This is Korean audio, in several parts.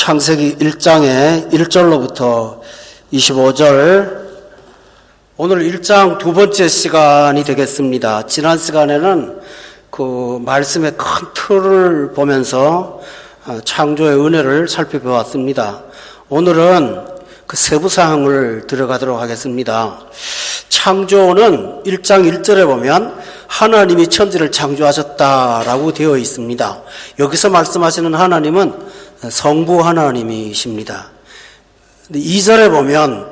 창세기 1장의 1절로부터 25절, 오늘 1장 두 번째 시간이 되겠습니다. 지난 시간에는 그 말씀의 큰 틀을 보면서 창조의 은혜를 살펴보았습니다. 오늘은 그 세부 사항을 들어가도록 하겠습니다. 창조는 1장 1절에 보면 하나님이 천지를 창조하셨다라고 되어 있습니다. 여기서 말씀하시는 하나님은 성부 하나님이십니다. 2절에 보면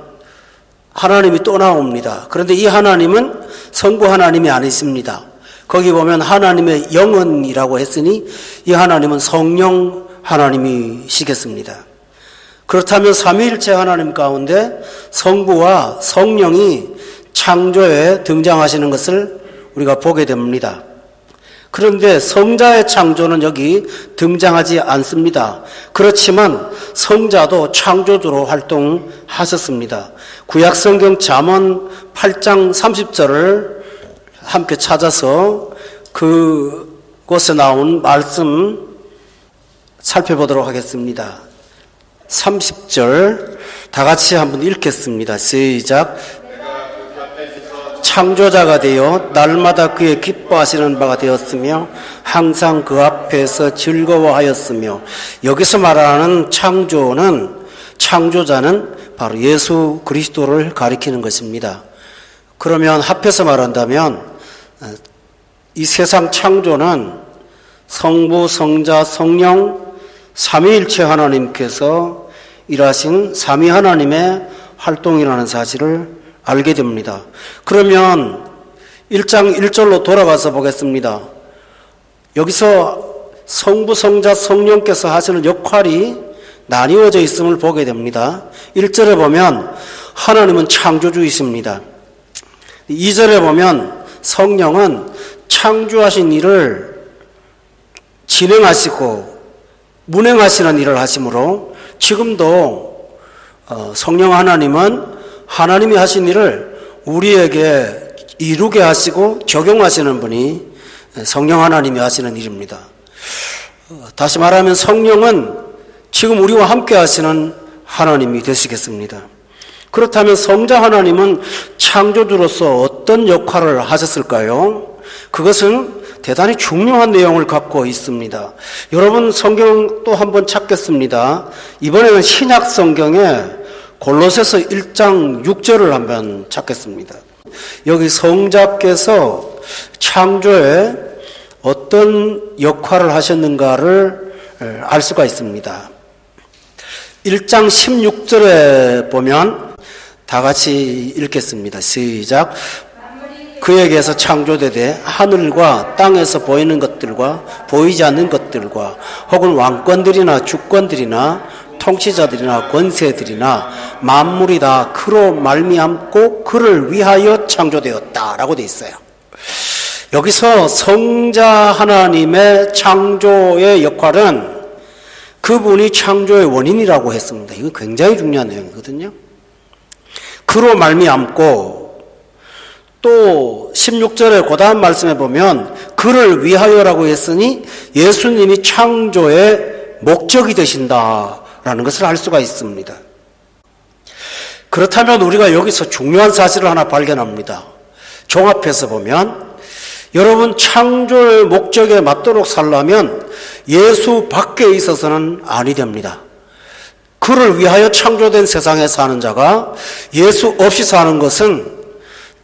하나님이 또 나옵니다. 그런데 이 하나님은 성부 하나님이 아니십니다. 거기 보면 하나님의 영은이라고 했으니 이 하나님은 성령 하나님이시겠습니다. 그렇다면 삼위일체 하나님 가운데 성부와 성령이 창조에 등장하시는 것을 우리가 보게 됩니다. 그런데 성자의 창조는 여기 등장하지 않습니다. 그렇지만 성자도 창조주로 활동하셨습니다. 구약성경 잠언 8장 30절을 함께 찾아서 그곳에 나온 말씀 살펴보도록 하겠습니다. 30절 다 같이 한번 읽겠습니다. 시작. 창조자가 되어 날마다 그의 기뻐하시는 바가 되었으며 항상 그 앞에서 즐거워하였으며, 여기서 말하는 창조자는 바로 예수 그리스도를 가리키는 것입니다. 그러면 합해서 말한다면 이 세상 창조는 성부, 성자, 성령 삼위일체 하나님께서 일하신 삼위 하나님의 활동이라는 사실을 알게 됩니다. 그러면 1장 1절로 돌아가서 보겠습니다. 여기서 성부, 성자, 성령께서 하시는 역할이 나뉘어져 있음을 보게 됩니다. 1절에 보면 하나님은 창조주이십니다. 2절에 보면 성령은 창조하신 일을 진행하시고 문행하시는 일을 하시므로 지금도 성령 하나님은 하나님이 하신 일을 우리에게 이루게 하시고 적용하시는 분이 성령 하나님이 하시는 일입니다. 다시 말하면 성령은 지금 우리와 함께 하시는 하나님이 되시겠습니다. 그렇다면 성자 하나님은 창조주로서 어떤 역할을 하셨을까요? 그것은 대단히 중요한 내용을 갖고 있습니다. 여러분 성경 또 한번 찾겠습니다. 이번에는 신약 성경에 골로새서 1장 6절을 한번 찾겠습니다. 여기 성자께서 창조에 어떤 역할을 하셨는가를 알 수가 있습니다. 1장 16절에 보면 다 같이 읽겠습니다. 시작. 그에게서 창조되되 하늘과 땅에서 보이는 것들과 보이지 않는 것들과 혹은 왕권들이나 주권들이나 통치자들이나 권세들이나 만물이 다 그로 말미암고 그를 위하여 창조되었다라고 되어 있어요. 여기서 성자 하나님의 창조의 역할은 그분이 창조의 원인이라고 했습니다. 이건 굉장히 중요한 내용이거든요. 그로 말미암고, 또 16절에 그 다음 말씀에 보면 그를 위하여라고 했으니 예수님이 창조의 목적이 되신다라는 것을 알 수가 있습니다. 그렇다면 우리가 여기서 중요한 사실을 하나 발견합니다. 종합해서 보면 여러분, 창조의 목적에 맞도록 살려면 예수 밖에 있어서는 아니 됩니다. 그를 위하여 창조된 세상에 사는 자가 예수 없이 사는 것은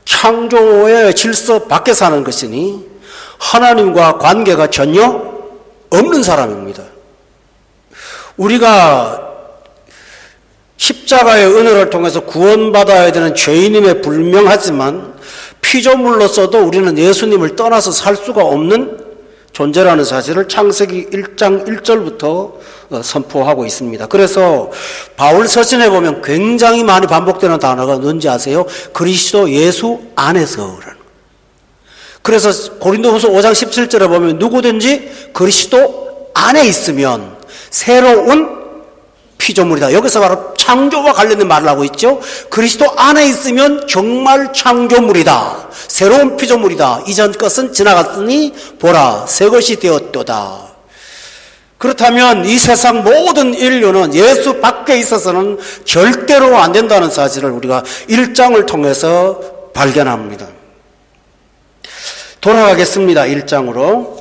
창조의 질서 밖에 사는 것이니 하나님과 관계가 전혀 없는 사람입니다. 우리가 십자가의 은혜를 통해서 구원받아야 되는 죄인임에 불명하지만 피조물로서도 우리는 예수님을 떠나서 살 수가 없는 존재라는 사실을 창세기 1장 1절부터 선포하고 있습니다. 그래서 바울 서신에 보면 굉장히 많이 반복되는 단어가 뭔지 아세요? 그리스도 예수 안에서라는. 그래서 고린도후서 5장 17절에 보면 누구든지 그리스도 안에 있으면 새로운 피조물이다. 여기서 바로 창조와 관련된 말을 하고 있죠. 그리스도 안에 있으면 정말 창조물이다. 새로운 피조물이다. 이전 것은 지나갔으니 보라 새 것이 되었도다. 그렇다면 이 세상 모든 인류는 예수 밖에 있어서는 절대로 안 된다는 사실을 우리가 1장을 통해서 발견합니다. 돌아가겠습니다. 1장으로.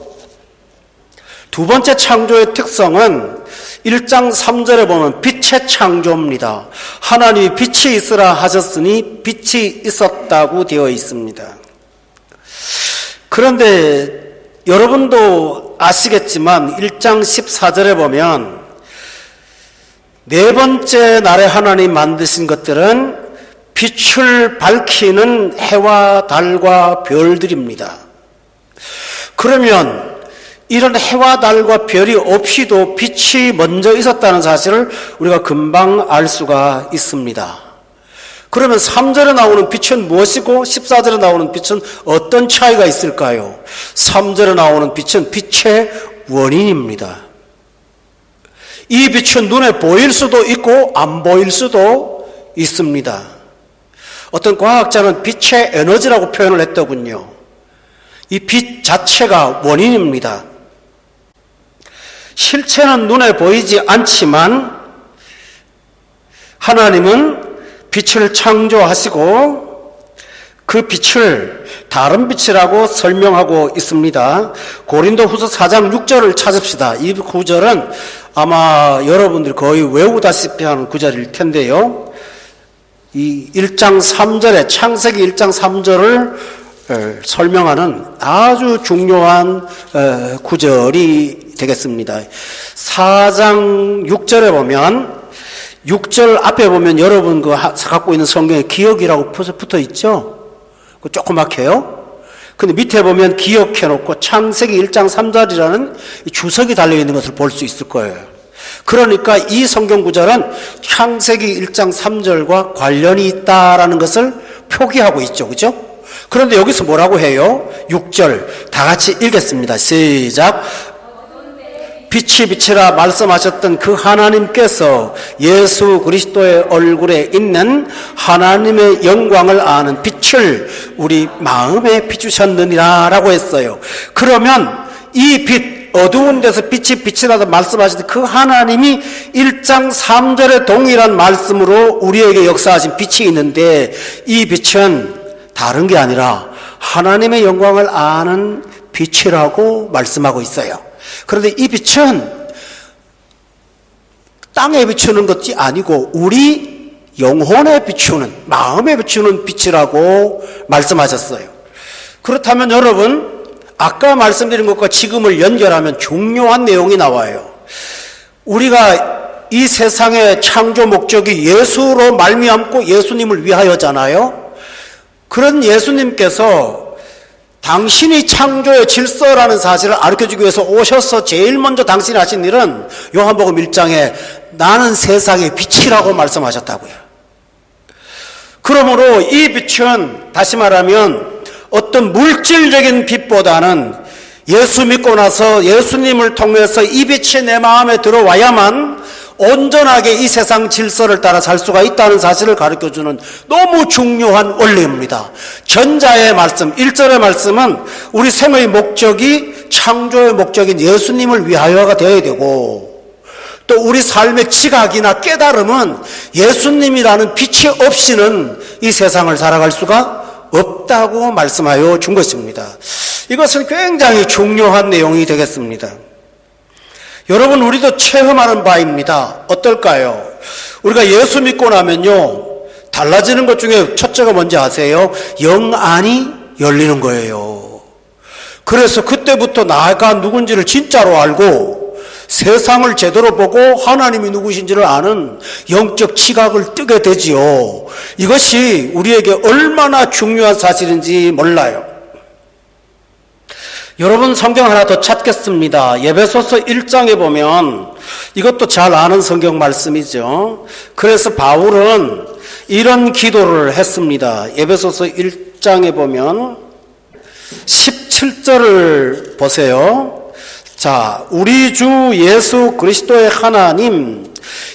두 번째 창조의 특성은 1장 3절에 보면 빛의 창조입니다. 하나님이 빛이 있으라 하셨으니 빛이 있었다고 되어 있습니다. 그런데 여러분도 아시겠지만 1장 14절에 보면 네 번째 날에 하나님 만드신 것들은 빛을 밝히는 해와 달과 별들입니다. 그러면 이런 해와 달과 별이 없이도 빛이 먼저 있었다는 사실을 우리가 금방 알 수가 있습니다. 그러면 3절에 나오는 빛은 무엇이고 14절에 나오는 빛은 어떤 차이가 있을까요? 3절에 나오는 빛은 빛의 원인입니다. 이 빛은 눈에 보일 수도 있고 안 보일 수도 있습니다. 어떤 과학자는 빛의 에너지라고 표현을 했더군요. 이 빛 자체가 원인입니다. 실체는 눈에 보이지 않지만 하나님은 빛을 창조하시고 그 빛을 다른 빛이라고 설명하고 있습니다. 고린도후서 4장 6절을 찾읍시다. 이 구절은 아마 여러분들이 거의 외우다시피 하는 구절일 텐데요. 이 1장 3절에 창세기 1장 3절을 설명하는 아주 중요한 구절이 되겠습니다. 4장 6절에 보면 6절 앞에 보면 여러분 갖고 있는 성경에 기억이라고 붙어 있죠? 그 조그맣게요. 근데 밑에 보면 기억해 놓고 창세기 1장 3절이라는 주석이 달려 있는 것을 볼 수 있을 거예요. 그러니까 이 성경 구절은 창세기 1장 3절과 관련이 있다라는 것을 표기하고 있죠. 그죠? 그런데 여기서 뭐라고 해요? 6절 다 같이 읽겠습니다. 시작. 빛이 빛이라 말씀하셨던 그 하나님께서 예수 그리스도의 얼굴에 있는 하나님의 영광을 아는 빛을 우리 마음에 비추셨느니라 라고 했어요. 그러면 이 빛, 어두운 데서 빛이 빛이라도 말씀하시던 그 하나님이 1장 3절의 동일한 말씀으로 우리에게 역사하신 빛이 있는데 이 빛은 다른 게 아니라 하나님의 영광을 아는 빛이라고 말씀하고 있어요. 그런데 이 빛은 땅에 비추는 것이 아니고 우리 영혼에 비추는, 마음에 비추는 빛이라고 말씀하셨어요. 그렇다면 여러분, 아까 말씀드린 것과 지금을 연결하면 중요한 내용이 나와요. 우리가 이 세상의 창조 목적이 예수로 말미암고 예수님을 위하여잖아요. 그런 예수님께서 당신이 창조의 질서라는 사실을 가르쳐주기 위해서 오셔서 제일 먼저 당신이 하신 일은 요한복음 1장에 나는 세상의 빛이라고 말씀하셨다고요. 그러므로 이 빛은 다시 말하면 어떤 물질적인 빛보다는 예수 믿고 나서 예수님을 통해서 이 빛이 내 마음에 들어와야만 온전하게 이 세상 질서를 따라 살 수가 있다는 사실을 가르쳐주는 너무 중요한 원리입니다. 전자의 말씀, 1절의 말씀은 우리 생의 목적이 창조의 목적인 예수님을 위하여가 되어야 되고 또 우리 삶의 지각이나 깨달음은 예수님이라는 빛이 없이는 이 세상을 살아갈 수가 없다고 말씀하여 준 것입니다. 이것은 굉장히 중요한 내용이 되겠습니다. 여러분, 우리도 체험하는 바입니다. 어떨까요? 우리가 예수 믿고 나면요, 달라지는 것 중에 첫째가 뭔지 아세요? 영안이 열리는 거예요. 그래서 그때부터 나가 누군지를 진짜로 알고 세상을 제대로 보고 하나님이 누구신지를 아는 영적 지각을 뜨게 되지요. 이것이 우리에게 얼마나 중요한 사실인지 몰라요. 여러분, 성경 하나 더 찾겠습니다. 에베소서 1장에 보면 이것도 잘 아는 성경 말씀이죠. 그래서 바울은 이런 기도를 했습니다. 에베소서 1장에 보면 17절을 보세요. 자, 우리 주 예수 그리스도의 하나님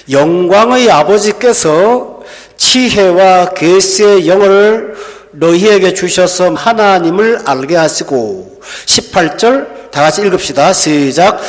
영광의 아버지께서 지혜와 계시의 영을 너희에게 주셔서 하나님을 알게 하시고 18절 다 같이 읽읍시다. 시작.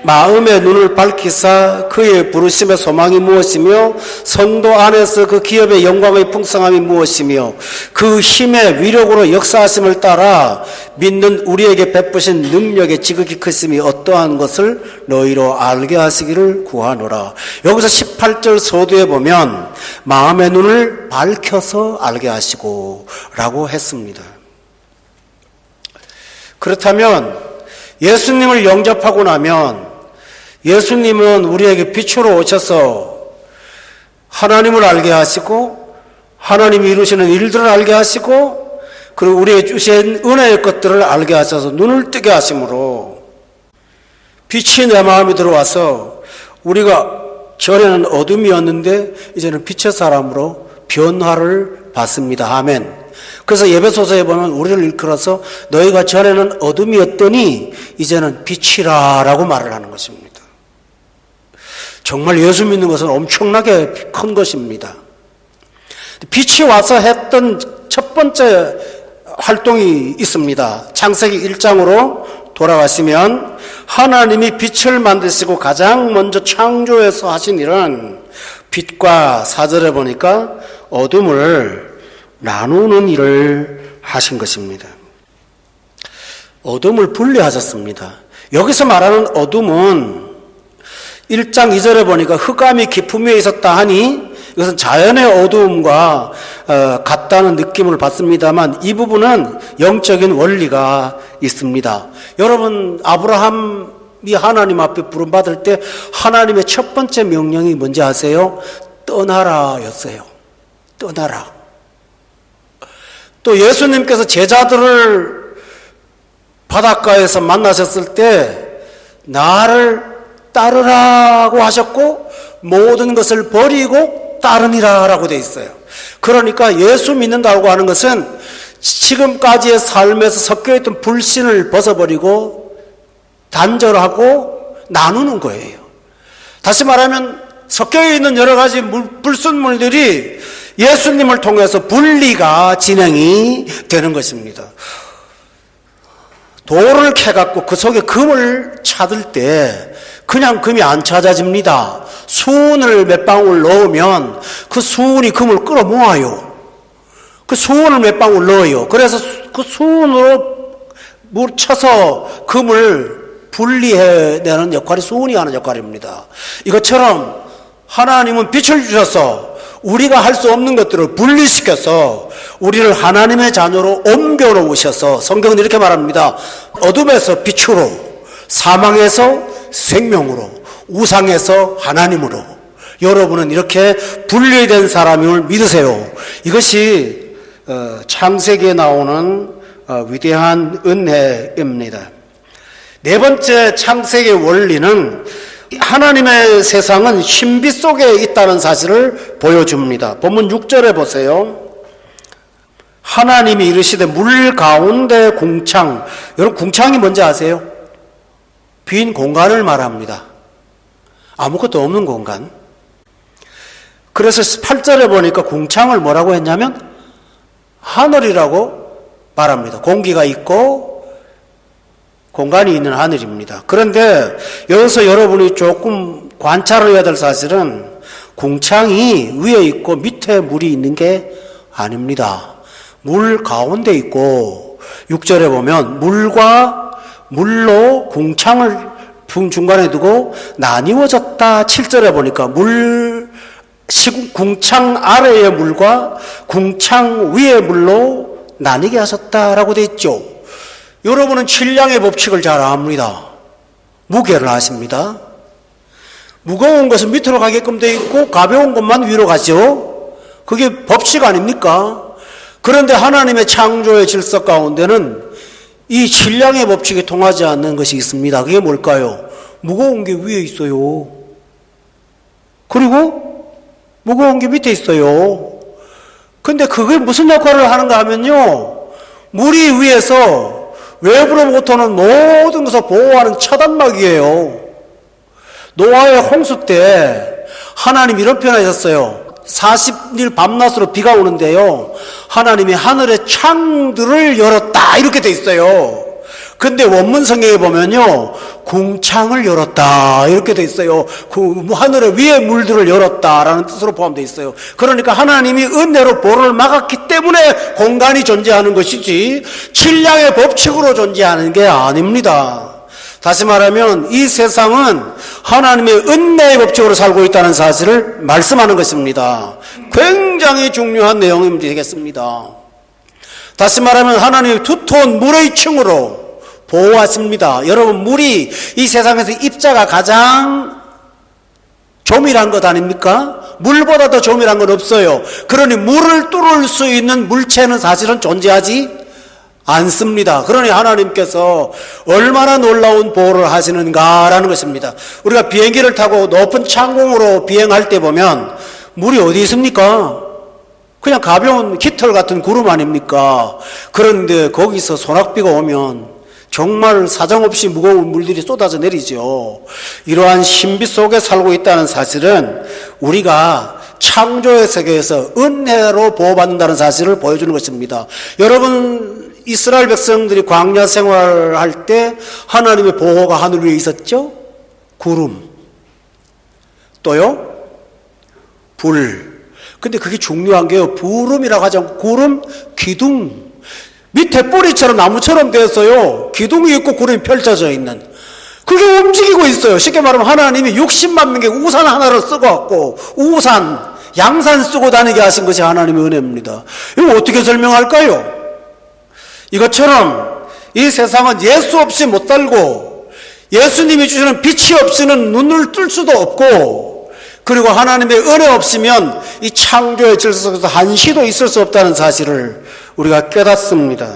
마음의 눈을 밝히사 그의 부르심의 소망이 무엇이며 성도 안에서 그 기업의 영광의 풍성함이 무엇이며 그 힘의 위력으로 역사하심을 따라 믿는 우리에게 베푸신 능력의 지극히 크심이 어떠한 것을 너희로 알게 하시기를 구하노라. 여기서 18절 서두에 보면 마음의 눈을 밝혀서 알게 하시고 라고 했습니다. 그렇다면 예수님을 영접하고 나면 예수님은 우리에게 빛으로 오셔서 하나님을 알게 하시고 하나님이 이루시는 일들을 알게 하시고 그리고 우리에게 주신 은혜의 것들을 알게 하셔서 눈을 뜨게 하심으로 빛이 내 마음에 들어와서 우리가 전에는 어둠이었는데 이제는 빛의 사람으로 변화를 받습니다. 아멘. 그래서 예배소서에 보면 우리를 일컬어서 너희가 전에는 어둠이었더니 이제는 빛이라 라고 말을 하는 것입니다. 정말 예수 믿는 것은 엄청나게 큰 것입니다. 빛이 와서 했던 첫 번째 활동이 있습니다. 창세기 1장으로 돌아가시면 하나님이 빛을 만드시고 가장 먼저 창조해서 하신 일은 빛과 4절에 보니까 어둠을 나누는 일을 하신 것입니다. 어둠을 분리하셨습니다. 여기서 말하는 어둠은 1장 2절에 보니까 흑암이 깊음 위에 있었다 하니 이것은 자연의 어두움과 같다는 느낌을 받습니다만 이 부분은 영적인 원리가 있습니다. 여러분 아브라함이 하나님 앞에 부름받을 때 하나님의 첫 번째 명령이 뭔지 아세요? 떠나라 였어요. 떠나라. 또 예수님께서 제자들을 바닷가에서 만나셨을 때 나를 따르라고 하셨고 모든 것을 버리고 따르니라 라고 되어 있어요. 그러니까 예수 믿는다고 하는 것은 지금까지의 삶에서 섞여있던 불신을 벗어버리고 단절하고 나누는 거예요. 다시 말하면 섞여있는 여러 가지 불순물들이 예수님을 통해서 분리가 진행이 되는 것입니다. 돌을 캐갖고 그 속에 금을 찾을 때 그냥 금이 안 찾아집니다. 수은을 몇 방울 넣으면 그 수은이 금을 끌어모아요. 그 수은을 몇 방울 넣어요. 그래서 그 수은으로 물 쳐서 금을 분리해내는 역할이 수은이 하는 역할입니다. 이것처럼 하나님은 빛을 주셔서 우리가 할 수 없는 것들을 분리시켜서 우리를 하나님의 자녀로 옮겨놓으셔서 성경은 이렇게 말합니다. 어둠에서 빛으로, 사망에서 생명으로, 우상에서 하나님으로 여러분은 이렇게 분리된 사람임을 믿으세요. 이것이 창세기에 나오는 위대한 은혜입니다. 네 번째 창세기의 원리는 하나님의 세상은 신비 속에 있다는 사실을 보여줍니다. 본문 6절에 보세요. 하나님이 이르시되 물 가운데 궁창. 여러분 궁창이 뭔지 아세요? 빈 공간을 말합니다. 아무것도 없는 공간. 그래서 8절에 보니까 궁창을 뭐라고 했냐면 하늘이라고 말합니다. 공기가 있고 공간이 있는 하늘입니다. 그런데 여기서 여러분이 조금 관찰을 해야 될 사실은 궁창이 위에 있고 밑에 물이 있는 게 아닙니다. 물 가운데 있고 6절에 보면 물과 물로 궁창을 중간에 두고 나뉘어졌다. 7절에 보니까 궁창 아래의 물과 궁창 위의 물로 나뉘게 하셨다라고 되어 있죠. 여러분은 칠량의 법칙을 잘 압니다. 무게를 아십니다. 무거운 것은 밑으로 가게끔 되어 있고 가벼운 것만 위로 가죠. 그게 법칙 아닙니까? 그런데 하나님의 창조의 질서 가운데는 이 칠량의 법칙이 통하지 않는 것이 있습니다. 그게 뭘까요? 무거운 게 위에 있어요. 그리고 무거운 게 밑에 있어요. 근데 그게 무슨 역할을 하는가 하면요, 물이 위에서 외부로부터는 모든 것을 보호하는 차단막이에요. 노아의 홍수 때 하나님 이런 표현하셨어요. 40일 밤낮으로 비가 오는데요, 하나님이 하늘의 창들을 열었다 이렇게 돼 있어요. 근데 원문 성경에 보면요, 궁창을 열었다 이렇게 돼 있어요. 하늘의 위에 물들을 열었다라는 뜻으로 포함되어 있어요. 그러니까 하나님이 은혜로 보를 막았기 때문에 공간이 존재하는 것이지 질량의 법칙으로 존재하는 게 아닙니다. 다시 말하면 이 세상은 하나님의 은혜의 법칙으로 살고 있다는 사실을 말씀하는 것입니다. 굉장히 중요한 내용이 되겠습니다. 다시 말하면 하나님이 두터운 물의 층으로 보호하십니다. 여러분, 물이 이 세상에서 입자가 가장 조밀한 것 아닙니까? 물보다 더 조밀한 건 없어요. 그러니 물을 뚫을 수 있는 물체는 사실은 존재하지 않습니다. 그러니 하나님께서 얼마나 놀라운 보호를 하시는가라는 것입니다. 우리가 비행기를 타고 높은 창공으로 비행할 때 보면 물이 어디 있습니까? 그냥 가벼운 깃털 같은 구름 아닙니까? 그런데 거기서 소낙비가 오면 정말 사정없이 무거운 물들이 쏟아져 내리죠. 이러한 신비 속에 살고 있다는 사실은 우리가 창조의 세계에서 은혜로 보호받는다는 사실을 보여주는 것입니다. 여러분, 이스라엘 백성들이 광야 생활할 때 하나님의 보호가 하늘 위에 있었죠? 구름, 또요? 불. 근데 그게 중요한 게요, 구름이라고 하지 않고 구름, 기둥. 밑에 뿌리처럼 나무처럼 되었어요. 기둥이 있고 구름이 펼쳐져 있는. 그게 움직이고 있어요. 쉽게 말하면 하나님이 60만 명의 우산 하나를 쓰고 왔고, 우산, 양산 쓰고 다니게 하신 것이 하나님의 은혜입니다. 이거 어떻게 설명할까요? 이것처럼 이 세상은 예수 없이 못 살고 예수님이 주시는 빛이 없이는 눈을 뜰 수도 없고, 그리고 하나님의 은혜 없으면 이 창조의 질서 속에서 한시도 있을 수 없다는 사실을 우리가 깨닫습니다.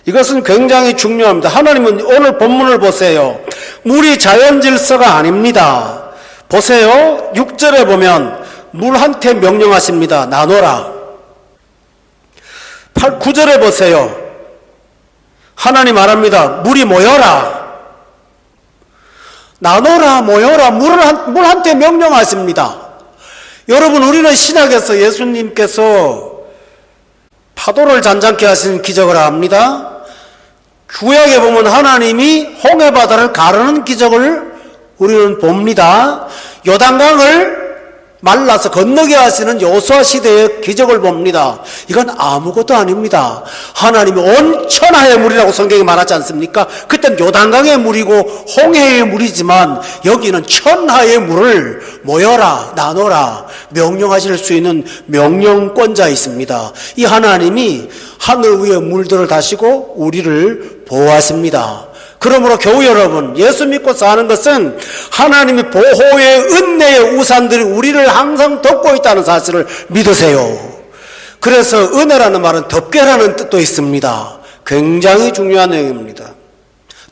이것은 굉장히 중요합니다. 하나님은 오늘 본문을 보세요. 물이 자연 질서가 아닙니다. 보세요. 6절에 보면 물한테 명령하십니다. 나눠라. 9절에 보세요. 하나님 말합니다. 물이 모여라. 나눠라, 모여라. 물한테 명령하십니다. 여러분, 우리는 신약에서 예수님께서 파도를 잔잔케 하시는 기적을 압니다. 구약에 보면 하나님이 홍해바다를 가르는 기적을 우리는 봅니다. 요단강을 말라서 건너게 하시는 여호수아 시대의 기적을 봅니다. 이건 아무것도 아닙니다. 하나님이 온 천하의 물이라고 성경이 말하지 않습니까? 그땐 요단강의 물이고 홍해의 물이지만 여기는 천하의 물을 모여라, 나눠라 명령하실 수 있는 명령권자 있습니다. 이 하나님이 하늘 위에 물들을 다시고 우리를 보호하십니다. 그러므로 교우 여러분, 예수 믿고 사는 것은 하나님의 보호의 은혜의 우산들이 우리를 항상 덮고 있다는 사실을 믿으세요. 그래서 은혜라는 말은 덮개라는 뜻도 있습니다. 굉장히 중요한 내용입니다.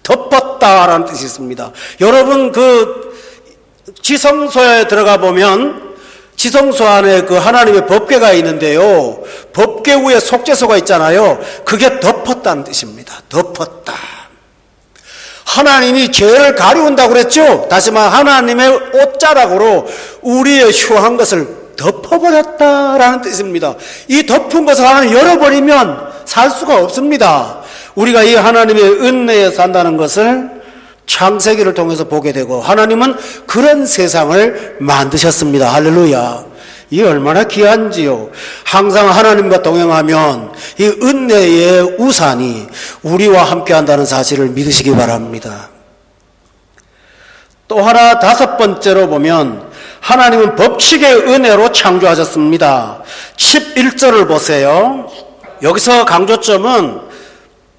덮었다라는 뜻이 있습니다. 여러분, 그 지성소에 들어가 보면 지성소 안에 그 하나님의 법궤가 있는데요, 법궤 위에 속죄소가 있잖아요. 그게 덮었다는 뜻입니다. 덮었다. 하나님이 죄를 가리운다고 그랬죠. 다시 말해 하나님의 옷자락으로 우리의 휴한 것을 덮어버렸다라는 뜻입니다. 이 덮은 것을 하나님 열어버리면 살 수가 없습니다. 우리가 이 하나님의 은혜에 산다는 것을 창세기를 통해서 보게 되고, 하나님은 그런 세상을 만드셨습니다. 할렐루야. 이게 얼마나 귀한지요. 항상 하나님과 동행하면 이 은혜의 우산이 우리와 함께 한다는 사실을 믿으시기 바랍니다. 또 하나, 5번째로 보면 하나님은 법칙의 은혜로 창조하셨습니다. 11절을 보세요. 여기서 강조점은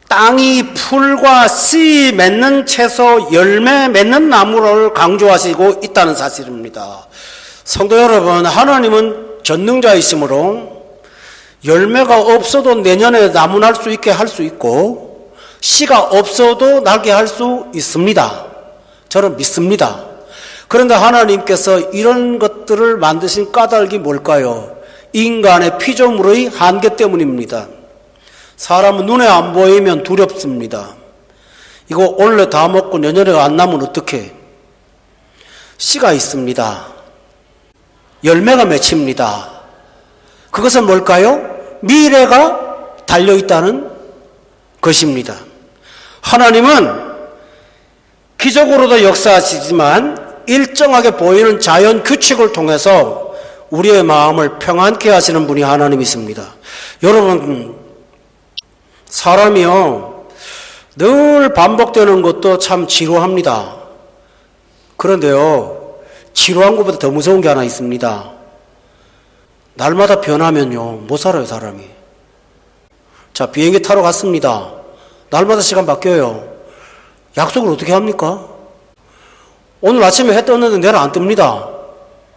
땅이 풀과 씨 맺는 채소, 열매 맺는 나무를 강조하시고 있다는 사실입니다. 성도 여러분, 하나님은 전능자이시므로 열매가 없어도 내년에 나무 날 수 있게 할 수 있고, 씨가 없어도 나게 할 수 있습니다. 저는 믿습니다. 그런데 하나님께서 이런 것들을 만드신 까닭이 뭘까요? 인간의 피조물의 한계 때문입니다. 사람은 눈에 안 보이면 두렵습니다. 이거 올해 다 먹고 내년에 안 나면 어떡해? 씨가 있습니다. 열매가 맺힙니다. 그것은 뭘까요? 미래가 달려있다는 것입니다. 하나님은 기적으로도 역사하시지만 일정하게 보이는 자연 규칙을 통해서 우리의 마음을 평안케 하시는 분이 하나님이십니다. 여러분, 사람이요, 늘 반복되는 것도 참 지루합니다. 그런데요, 지루한 것보다 더 무서운 게 하나 있습니다. 날마다 변하면요, 못 살아요, 사람이. 자, 비행기 타러 갔습니다. 날마다 시간 바뀌어요. 약속을 어떻게 합니까? 오늘 아침에 해 떴는데 내일 안 뜹니다.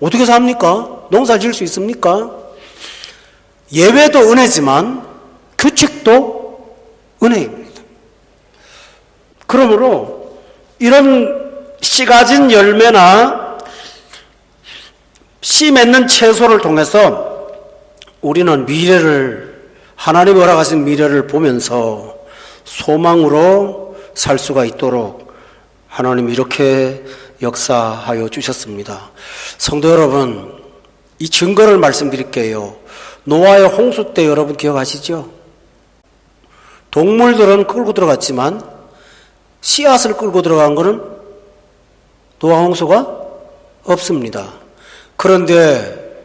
어떻게 삽니까? 농사 지을 수 있습니까? 예외도 은혜지만 규칙도 은혜입니다. 그러므로 이런 씨 가진 열매나 씨 맺는 채소를 통해서 우리는 미래를, 하나님이 허락하신 미래를 보면서 소망으로 살 수가 있도록 하나님이 이렇게 역사하여 주셨습니다. 성도 여러분, 이 증거를 말씀드릴게요. 노아의 홍수 때 여러분 기억하시죠? 동물들은 끌고 들어갔지만 씨앗을 끌고 들어간 것은 노아 홍수가 없습니다. 그런데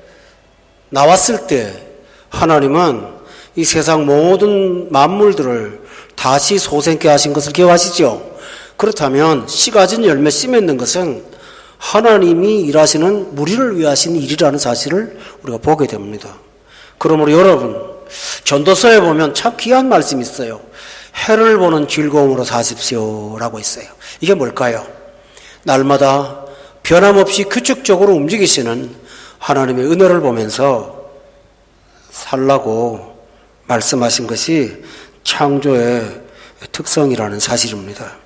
나왔을 때 하나님은 이 세상 모든 만물들을 다시 소생케 하신 것을 기억하시죠? 그렇다면 씨 가진 열매 씨 맺는 것은 하나님이 일하시는 무리를 위해 하신 일이라는 사실을 우리가 보게 됩니다. 그러므로 여러분, 전도서에 보면 참 귀한 말씀이 있어요. 해를 보는 즐거움으로 사십시오라고 있어요. 이게 뭘까요? 날마다 변함없이 규칙적으로 움직이시는 하나님의 은혜를 보면서 살라고 말씀하신 것이 창조의 특성이라는 사실입니다.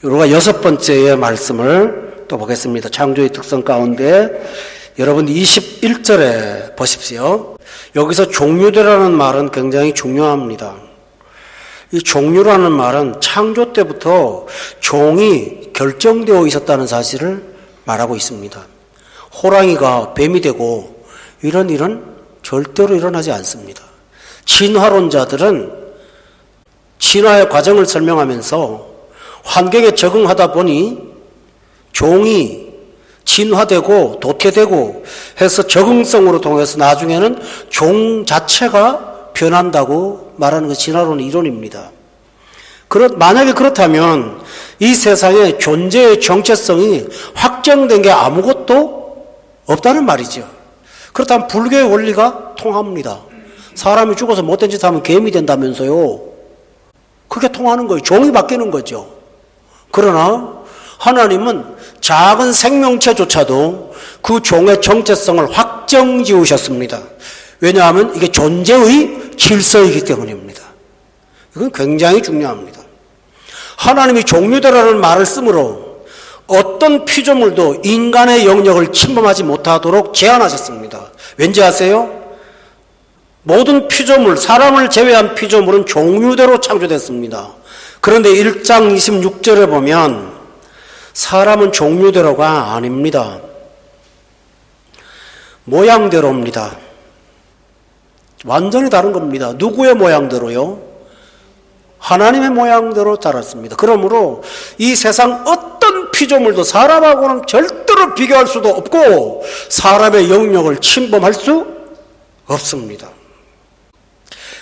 우리가 6번째의 말씀을 또 보겠습니다. 창조의 특성 가운데 여러분 21절에 보십시오. 여기서 종류되라는 말은 굉장히 중요합니다. 이 종류라는 말은 창조 때부터 종이 결정되어 있었다는 사실을 말하고 있습니다. 호랑이가 뱀이 되고 이런 일은 절대로 일어나지 않습니다. 진화론자들은 진화의 과정을 설명하면서 환경에 적응하다 보니 종이 진화되고 도태되고 해서 적응성으로 통해서 나중에는 종 자체가 변한다고 말하는 것이 진화론의 이론입니다. 만약에 그렇다면 이 세상에 존재의 정체성이 확정된 게 아무것도 없다는 말이죠. 그렇다면 불교의 원리가 통합니다. 사람이 죽어서 못된 짓 하면 개미 된다면서요. 그게 통하는 거예요. 종이 바뀌는 거죠. 그러나 하나님은 작은 생명체조차도 그 종의 정체성을 확정 지으셨습니다. 왜냐하면 이게 존재의 질서이기 때문입니다. 이건 굉장히 중요합니다. 하나님이 종류대라는 말을 쓰므로 어떤 피조물도 인간의 영역을 침범하지 못하도록 제한하셨습니다. 왠지 아세요? 모든 피조물, 사람을 제외한 피조물은 종류대로 창조됐습니다. 그런데 1장 26절에 보면 사람은 종류대로가 아닙니다. 모양대로입니다. 완전히 다른 겁니다. 누구의 모양대로요? 하나님의 모양대로 자랐습니다. 그러므로 이 세상 어떤 피조물도 사람하고는 절대로 비교할 수도 없고 사람의 영역을 침범할 수 없습니다.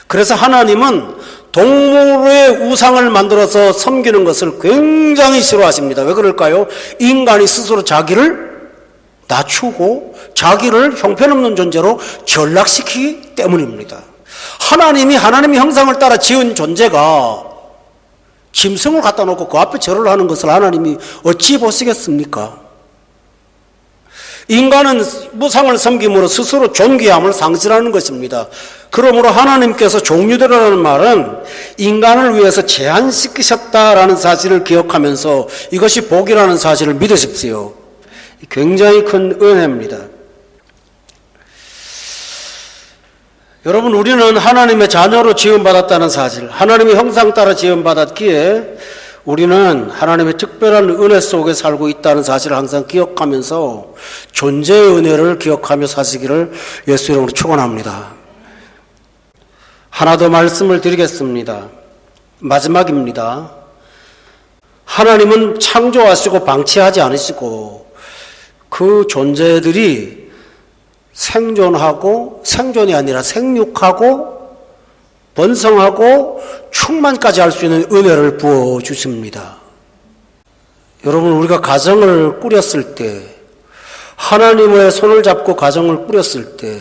그래서 하나님은 동물의 우상을 만들어서 섬기는 것을 굉장히 싫어하십니다. 왜 그럴까요? 인간이 스스로 자기를 낮추고 자기를 형편없는 존재로 전락시키기 때문입니다. 하나님이 하나님의 형상을 따라 지은 존재가 짐승을 갖다 놓고 그 앞에 절을 하는 것을 하나님이 어찌 보시겠습니까? 인간은 무상을 섬김으로 스스로 존귀함을 상실하는 것입니다. 그러므로 하나님께서 종류대로라는 말은 인간을 위해서 제한시키셨다라는 사실을 기억하면서 이것이 복이라는 사실을 믿으십시오. 굉장히 큰 은혜입니다. 여러분, 우리는 하나님의 자녀로 지음받았다는 사실, 하나님의 형상 따라 지음받았기에 우리는 하나님의 특별한 은혜 속에 살고 있다는 사실을 항상 기억하면서 존재의 은혜를 기억하며 사시기를 예수 이름으로 축원합니다. 하나 더 말씀을 드리겠습니다. 마지막입니다. 하나님은 창조하시고 방치하지 않으시고 그 존재들이 생존하고 생존이 아니라 생육하고 번성하고 충만까지 할 수 있는 은혜를 부어주십니다. 여러분, 우리가 가정을 꾸렸을 때, 하나님의 손을 잡고 가정을 꾸렸을 때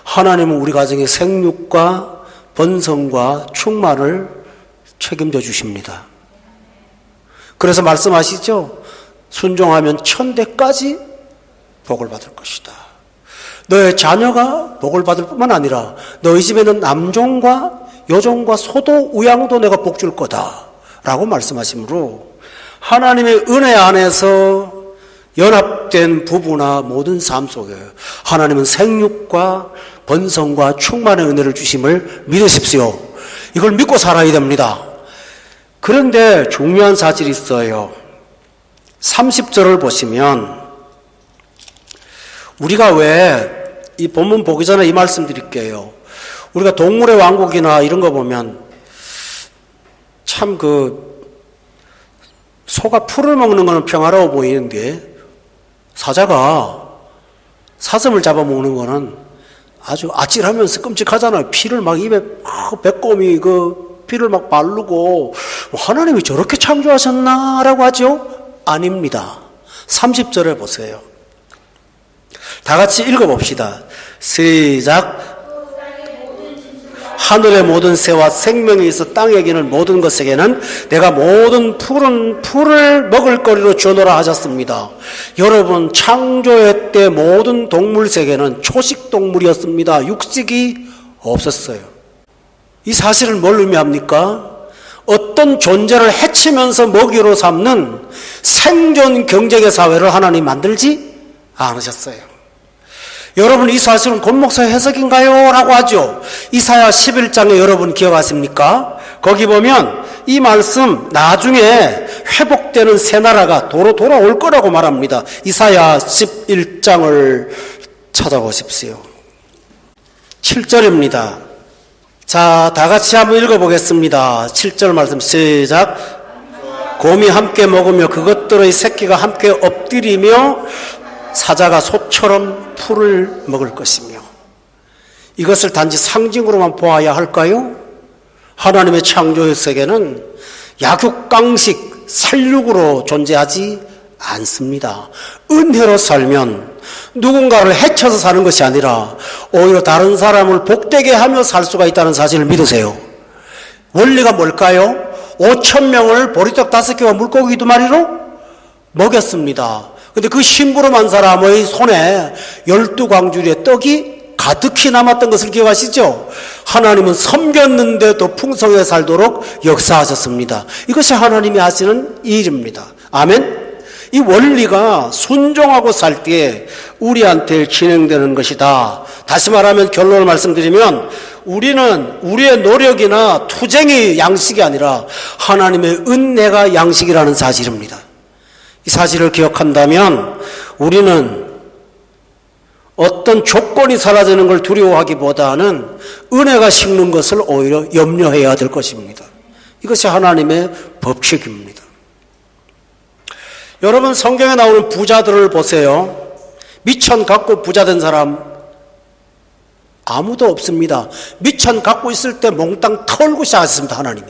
하나님은 우리 가정의 생육과 번성과 충만을 책임져 주십니다. 그래서 말씀하시죠. 순종하면 1000대까지 복을 받을 것이다. 너의 자녀가 복을 받을 뿐만 아니라 너희 집에는 남종과 여종과 소도 우양도 내가 복 줄 거다 라고 말씀하시므로 하나님의 은혜 안에서 연합된 부부나 모든 삶 속에 하나님은 생육과 번성과 충만의 은혜를 주심을 믿으십시오. 이걸 믿고 살아야 됩니다. 그런데 중요한 사실이 있어요. 30절을 보시면 우리가 왜 이 본문 보기 전에 이 말씀 드릴게요. 우리가 동물의 왕국이나 이런 거 보면 참 소가 풀을 먹는 거는 평화로워 보이는데 사자가 사슴을 잡아먹는 거는 아주 아찔하면서 끔찍하잖아요. 피를 막 입에 배꼽이 피를 막 바르고 하나님이 저렇게 창조하셨나라고 하죠? 아닙니다. 30절에 보세요. 다 같이 읽어봅시다. 시작. 하늘의 모든 새와 생명이 있어 땅에 기는 모든 것에게는 내가 모든 푸른 풀을 먹을 거리로 주노라 하셨습니다. 여러분, 창조의 때 모든 동물 세계는 초식 동물이었습니다. 육식이 없었어요. 이 사실은 뭘 의미합니까? 어떤 존재를 해치면서 먹이로 삼는 생존 경쟁의 사회를 하나님 만들지 않으셨어요. 여러분, 이 사실은 권 목사의 해석인가요? 라고 하죠. 이사야 11장에 여러분 기억하십니까? 거기 보면 이 말씀 나중에 회복되는 새 나라가 도로 돌아올 거라고 말합니다. 이사야 11장을 찾아보십시오. 7절입니다. 자, 다 같이 한번 읽어보겠습니다. 7절 말씀 시작. 곰이 함께 먹으며 그것들의 새끼가 함께 엎드리며 사자가 소처럼 풀을 먹을 것이며. 이것을 단지 상징으로만 보아야 할까요? 하나님의 창조의 세계는 약육강식, 살육으로 존재하지 않습니다. 은혜로 살면 누군가를 해쳐서 사는 것이 아니라 오히려 다른 사람을 복되게 하며 살 수가 있다는 사실을 믿으세요. 원리가 뭘까요? 5,000명을 보리떡 5개와 물고기 2마리로 먹였습니다. 근데 그 심부름한 사람의 손에 12광주리의 떡이 가득히 남았던 것을 기억하시죠? 하나님은 섬겼는데도 풍성하게 살도록 역사하셨습니다. 이것이 하나님이 하시는 일입니다. 아멘? 이 원리가 순종하고 살 때 우리한테 진행되는 것이다. 다시 말하면 결론을 말씀드리면 우리는 우리의 노력이나 투쟁이 양식이 아니라 하나님의 은혜가 양식이라는 사실입니다. 이 사실을 기억한다면 우리는 어떤 조건이 사라지는 걸 두려워하기보다는 은혜가 식는 것을 오히려 염려해야 될 것입니다. 이것이 하나님의 법칙입니다. 여러분, 성경에 나오는 부자들을 보세요. 미천 갖고 부자 된 사람 아무도 없습니다. 미천 갖고 있을 때 몽땅 털고 시작했습니다. 하나님이.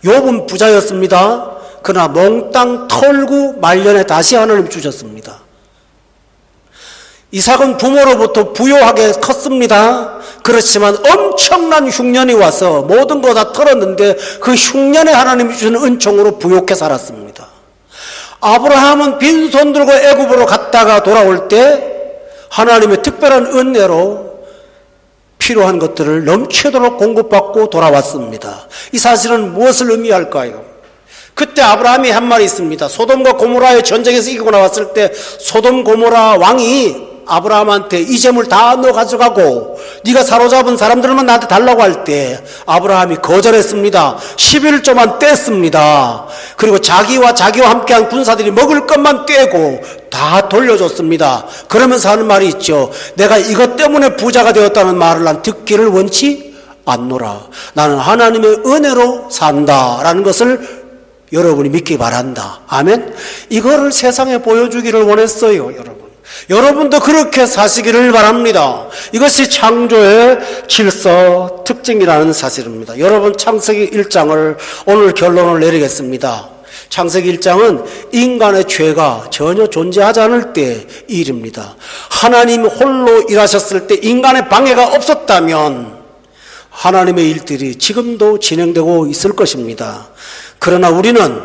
욥은 부자였습니다. 그러나 몽땅 털고 말년에 다시 하나님 주셨습니다. 이삭은 부모로부터 부요하게 컸습니다. 그렇지만 엄청난 흉년이 와서 모든 거 다 털었는데 그 흉년에 하나님이 주시는 은총으로 부요케 살았습니다. 아브라함은 빈손 들고 애굽으로 갔다가 돌아올 때 하나님의 특별한 은혜로 필요한 것들을 넘치도록 공급받고 돌아왔습니다. 이 사실은 무엇을 의미할까요? 그때 아브라함이 한 말이 있습니다. 소돔과 고모라의 전쟁에서 이기고 나왔을 때 소돔 고모라 왕이 아브라함한테 이 재물 다 너 가져가고 네가 사로잡은 사람들만 나한테 달라고 할 때 아브라함이 거절했습니다. 11조만 뗐습니다. 그리고 자기와 함께한 군사들이 먹을 것만 떼고 다 돌려줬습니다. 그러면서 하는 말이 있죠. 내가 이것 때문에 부자가 되었다는 말을 난 듣기를 원치 않노라. 나는 하나님의 은혜로 산다라는 것을 여러분이 믿기 바란다. 아멘. 이거를 세상에 보여주기를 원했어요, 여러분. 여러분도 그렇게 사시기를 바랍니다. 이것이 창조의 질서 특징이라는 사실입니다. 여러분, 창세기 1장을 오늘 결론을 내리겠습니다. 창세기 1장은 인간의 죄가 전혀 존재하지 않을 때 일입니다. 하나님 홀로 일하셨을 때 인간의 방해가 없었다면 하나님의 일들이 지금도 진행되고 있을 것입니다. 그러나 우리는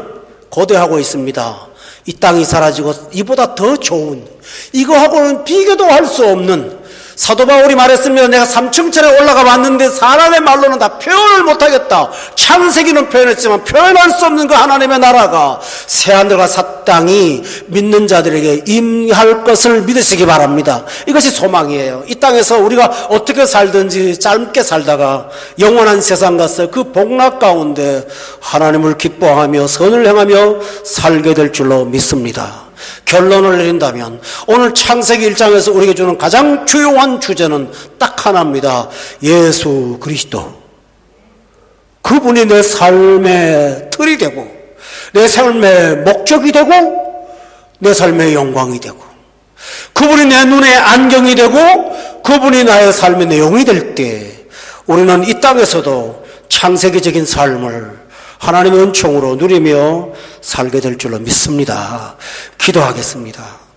고대하고 있습니다. 이 땅이 사라지고 이보다 더 좋은, 이거하고는 비교도 할 수 없는, 사도 바울이 말했습니다. 내가 3층짜리 올라가 봤는데 사람의 말로는 다 표현을 못하겠다. 창세기는 표현했지만 표현할 수 없는 그 하나님의 나라가 새하늘과 새 땅이 믿는 자들에게 임할 것을 믿으시기 바랍니다. 이것이 소망이에요. 이 땅에서 우리가 어떻게 살든지 짧게 살다가 영원한 세상 가서 그 복락 가운데 하나님을 기뻐하며 선을 행하며 살게 될 줄로 믿습니다. 결론을 내린다면 오늘 창세기 1장에서 우리에게 주는 가장 주요한 주제는 딱 하나입니다. 예수 그리스도. 그분이 내 삶의 틀이 되고 내 삶의 목적이 되고 내 삶의 영광이 되고 그분이 내 눈의 안경이 되고 그분이 나의 삶의 내용이 될 때 우리는 이 땅에서도 창세기적인 삶을 하나님의 은총으로 누리며 살게 될 줄로 믿습니다. 기도하겠습니다.